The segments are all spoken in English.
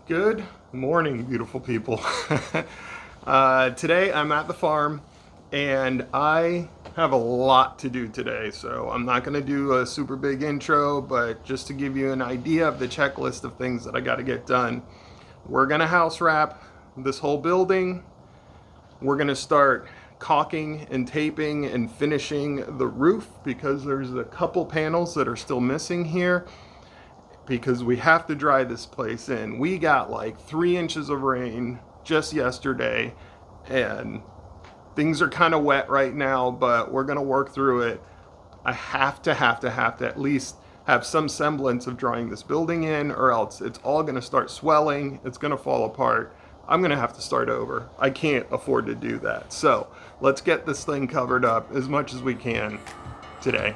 Good morning, beautiful people. Today I'm at the farm and I have a lot to do today, so I'm not going to do a super big intro, but just to give you an idea of the checklist of things that I got to get done. We're going to house wrap this whole building. We're going to start caulking and taping and finishing the roof because there's a couple panels that are still missing here, because we have to dry this place in. We got like 3 inches of rain just yesterday and things are kind of wet right now, but we're gonna work through it. I have to at least have some semblance of drying this building in, or else it's all gonna start swelling, it's gonna fall apart. I'm gonna have to start over. I can't afford to do that. So let's get this thing covered up as much as we can today.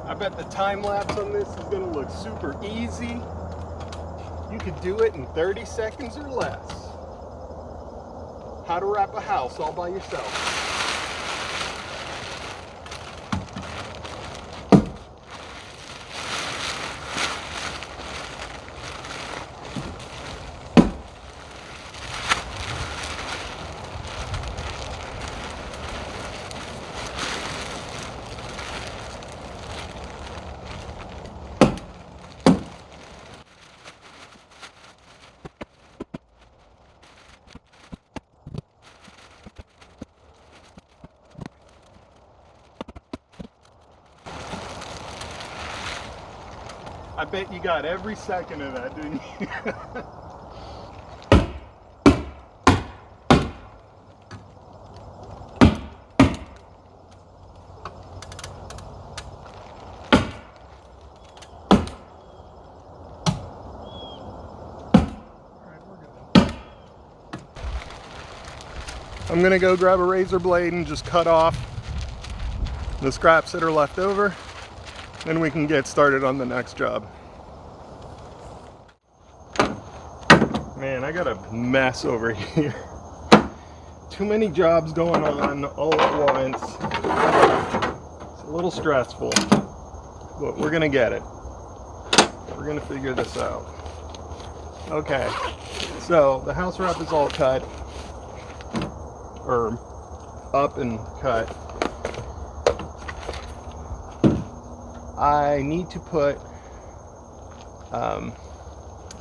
I bet the time lapse on this is gonna look super easy. You could do it in 30 seconds or less. How to wrap a house all by yourself. I bet you got every second of that, didn't you? I'm gonna go grab a razor blade and just cut off the scraps that are left over. Then we can get started on the next job. Man, I got a mess over here. Too many jobs going on all at once. It's a little stressful, but we're gonna get it. We're gonna figure this out. Okay, so the house wrap is all cut, or up and cut. I need to put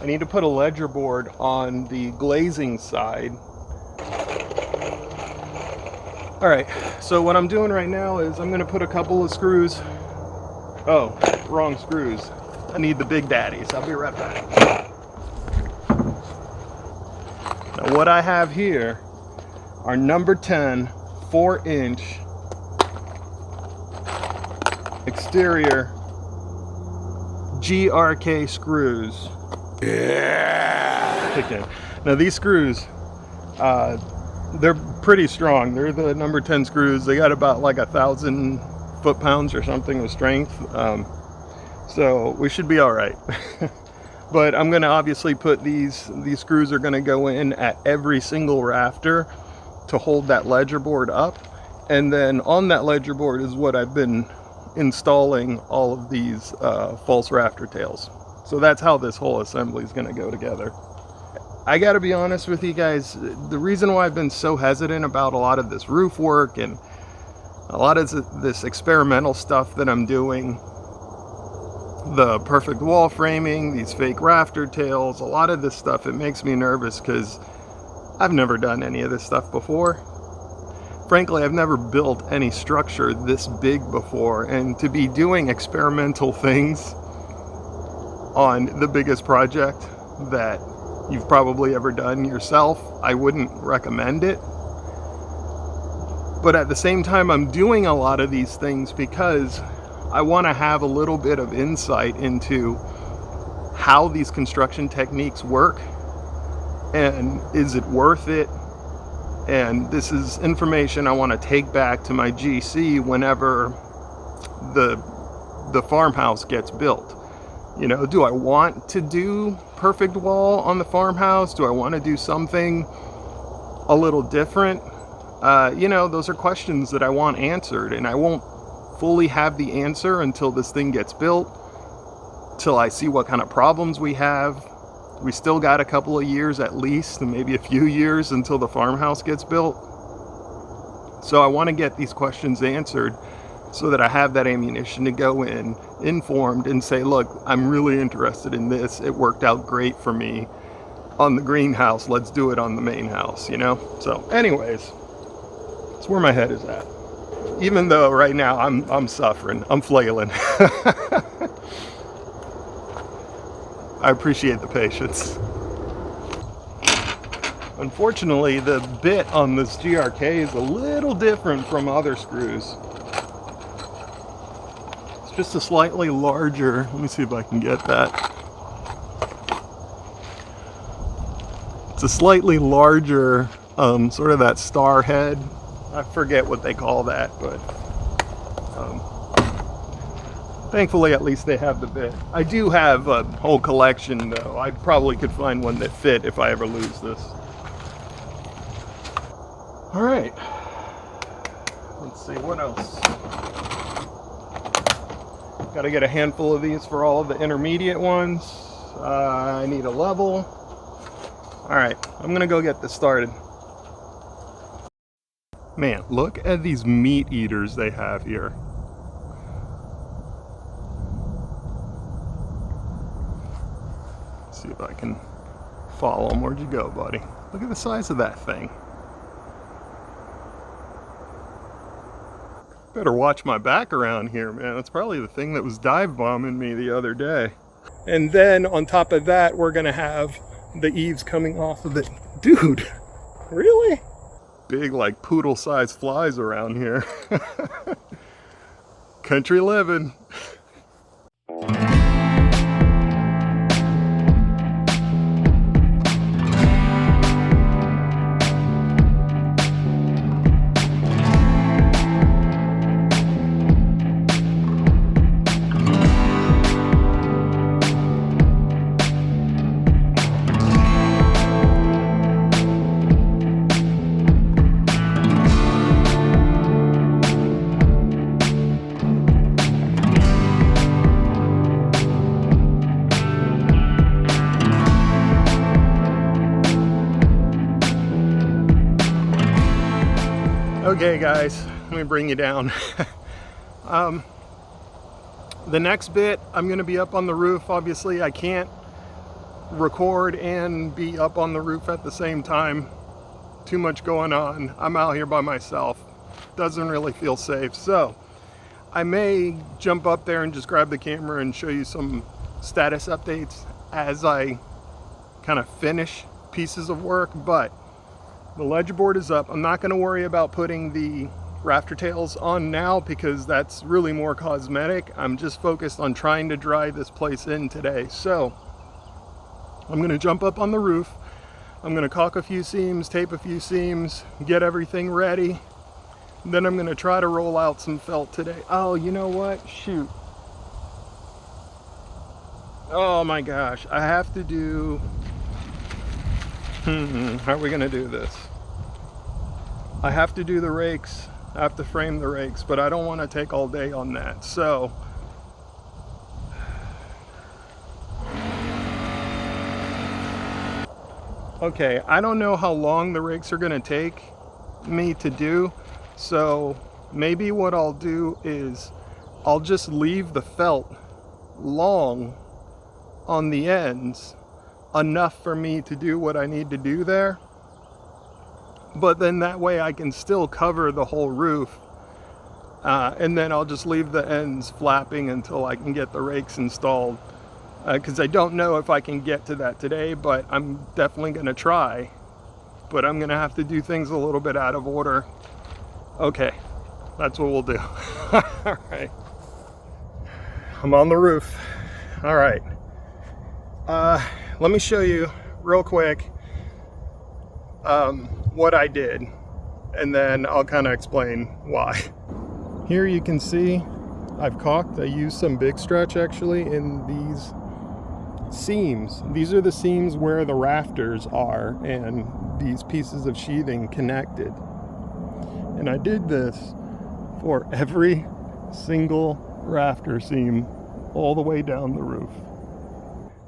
I need to put a ledger board on the glazing side. All right, so what I'm doing right now is I'm gonna put a couple of screws. Oh, wrong screws. I need the big daddies. I'll be right back. Now what I have here are number 10 4-inch exterior GRK screws. Yeah. Now these screws, they're pretty strong. They're the number 10 screws. They got about like 1,000 foot-pounds or something of strength. So we should be all right. But I'm gonna obviously put these screws are gonna go in at every single rafter to hold that ledger board up. And then on that ledger board is what I've been installing all of these false rafter tails. So that's how this whole assembly is going to go together. I got to be honest with you guys, the reason why I've been so hesitant about a lot of this roof work and a lot of this experimental stuff that I'm doing, the perfect wall framing, these fake rafter tails, a lot of this stuff, it makes me nervous because I've never done any of this stuff before. Frankly, I've never built any structure this big before, and to be doing experimental things on the biggest project that you've probably ever done yourself, I wouldn't recommend it. But at the same time, I'm doing a lot of these things because I want to have a little bit of insight into how these construction techniques work, and is it worth it? And this is information I want to take back to my GC whenever the farmhouse gets built. You know, do I want to do perfect wall on the farmhouse? Do I want to do something a little different? You know, those are questions that I want answered, and I won't fully have the answer until this thing gets built, till I see what kind of problems we have. We still got a couple of years at least, and maybe a few years until the farmhouse gets built. So I want to get these questions answered so that I have that ammunition to go in informed and say, look, I'm really interested in this. It worked out great for me on the greenhouse. Let's do it on the main house, you know? So anyways, that's where my head is at. Even though right now I'm suffering, I'm flailing. I appreciate the patience. Unfortunately, the bit on this GRK is a little different from other screws. It's just a slightly larger, let me see if I can get that. It's a slightly larger, sort of that star head. I forget what they call that, but thankfully at least they have the bit. I do have a whole collection though. I probably could find one that fit if I ever lose this. All right, let's see what else. Got to get a handful of these for all of the intermediate ones. I need a level. All right, I'm gonna go get this started. Man, look at these meat eaters they have here. Let's see if I can follow them. Where'd you go, buddy? Look at the size of that thing. Better watch my back around here, man. That's probably the thing that was dive bombing me the other day. And then on top of that, we're gonna have the eaves coming off of it. Dude, really? Big, like poodle-sized flies around here. Country living. Okay guys, let me bring you down. The next bit, I'm gonna be up on the roof. Obviously I can't record and be up on the roof at the same time. Too much going on. I'm out here by myself. Doesn't really feel safe. So I may jump up there and just grab the camera and show you some status updates as I kind of finish pieces of work, but the ledge board is up. I'm not going to worry about putting the rafter tails on now because that's really more cosmetic. I'm just focused on trying to dry this place in today. So I'm going to jump up on the roof. I'm going to caulk a few seams, tape a few seams, get everything ready. Then I'm going to try to roll out some felt today. Oh, you know what? Shoot. Oh my gosh. I have to do... How are we going to do this? I have to do the rakes. I have to frame the rakes, but I don't want to take all day on that. So... okay, I don't know how long the rakes are going to take me to do, so maybe what I'll do is I'll just leave the felt long on the ends, enough for me to do what I need to do there, but then that way I can still cover the whole roof, and then I'll just leave the ends flapping until I can get the rakes installed. Because I don't know if I can get to that today, but I'm definitely going to try. But I'm going to have to do things a little bit out of order. Okay, that's what we'll do. All right. I'm on the roof. All right. Let me show you real quick what I did, and then I'll kind of explain why. Here you can see I've caulked. I used some big stretch actually in these seams. These are the seams where the rafters are and these pieces of sheathing connected. And I did this for every single rafter seam all the way down the roof.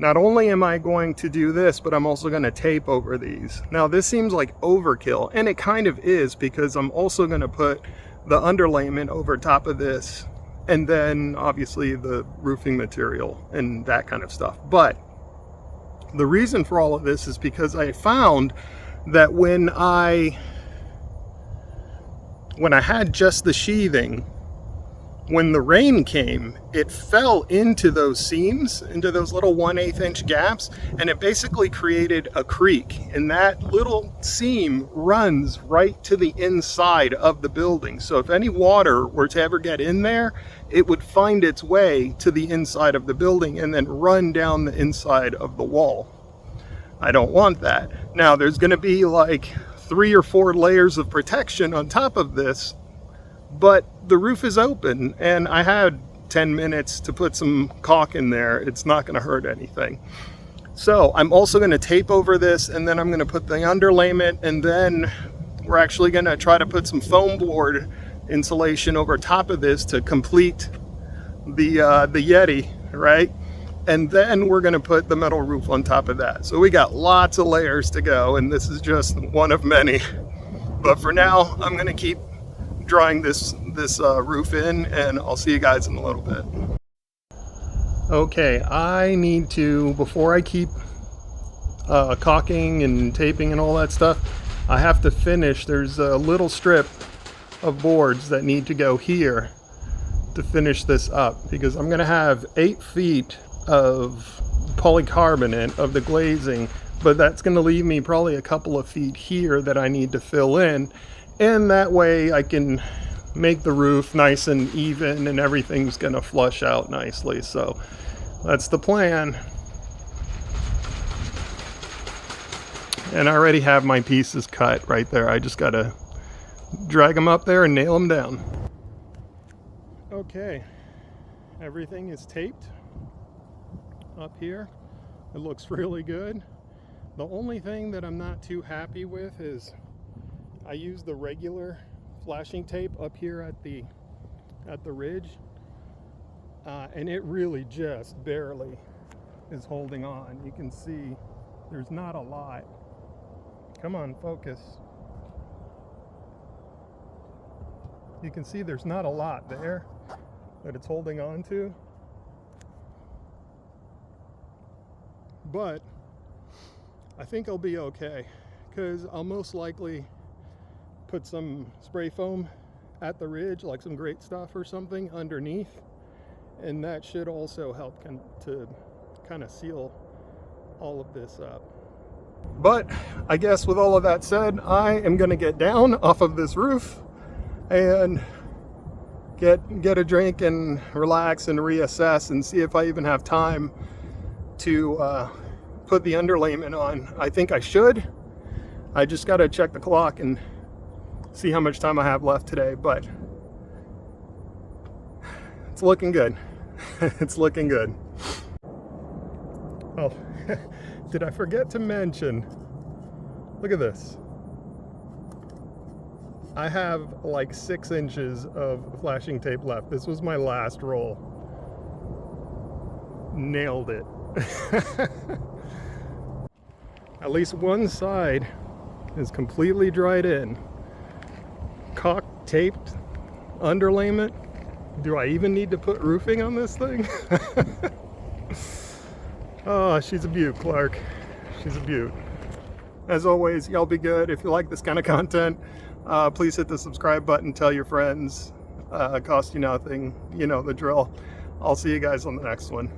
Not only am I going to do this, but I'm also going to tape over these. Now this seems like overkill, and it kind of is, because I'm also going to put the underlayment over top of this, and then obviously the roofing material and that kind of stuff. But the reason for all of this is because I found that when I had just the sheathing, when the rain came, it fell into those seams, into those little 1/8 inch gaps, and it basically created a creek. And that little seam runs right to the inside of the building. So if any water were to ever get in there, it would find its way to the inside of the building and then run down the inside of the wall. I don't want that. Now there's going to be like 3 or 4 layers of protection on top of this, but the roof is open and I had 10 minutes to put some caulk in there. It's not going to hurt anything. So I'm also going to tape over this, and then I'm going to put the underlayment, and then we're actually going to try to put some foam board insulation over top of this to complete the Yeti, right? And then we're going to put the metal roof on top of that. So we got lots of layers to go, and this is just one of many. But for now, I'm going to keep drying this roof in, and I'll see you guys in a little bit. Okay, I need to, before I keep caulking and taping and all that stuff, I have to finish. There's a little strip of boards that need to go here to finish this up, because I'm going to have 8 feet of polycarbonate of the glazing, but that's going to leave me probably a couple of feet here that I need to fill in, and that way I can make the roof nice and even and everything's going to flush out nicely. So that's the plan. And I already have my pieces cut right there. I just got to drag them up there and nail them down. Okay, everything is taped up here. It looks really good. The only thing that I'm not too happy with is I use the regular flashing tape up here at the ridge, and it really just barely is holding on. You can see there's not a lot. Come on, focus. You can see there's not a lot there that it's holding on to, but I think I'll be okay, because I'll most likely put some spray foam at the ridge, like some great stuff or something underneath, and that should also help to kind of seal all of this up. But I guess with all of that said, I am going to get down off of this roof and get a drink and relax and reassess and see if I even have time to put the underlayment on. I think I should. I just got to check the clock and see how much time I have left today, but it's looking good. It's looking good. Oh, did I forget to mention, look at this. I have like 6 inches of flashing tape left. This was my last roll. Nailed it. At least one side is completely dried in. Caulk taped underlayment. Do I even need to put roofing on this thing? Oh, she's a beaut, Clark. She's a beaut. As always, y'all be good. If you like this kind of content, please hit the subscribe button, tell your friends. Cost you nothing. You know the drill. I'll see you guys on the next one.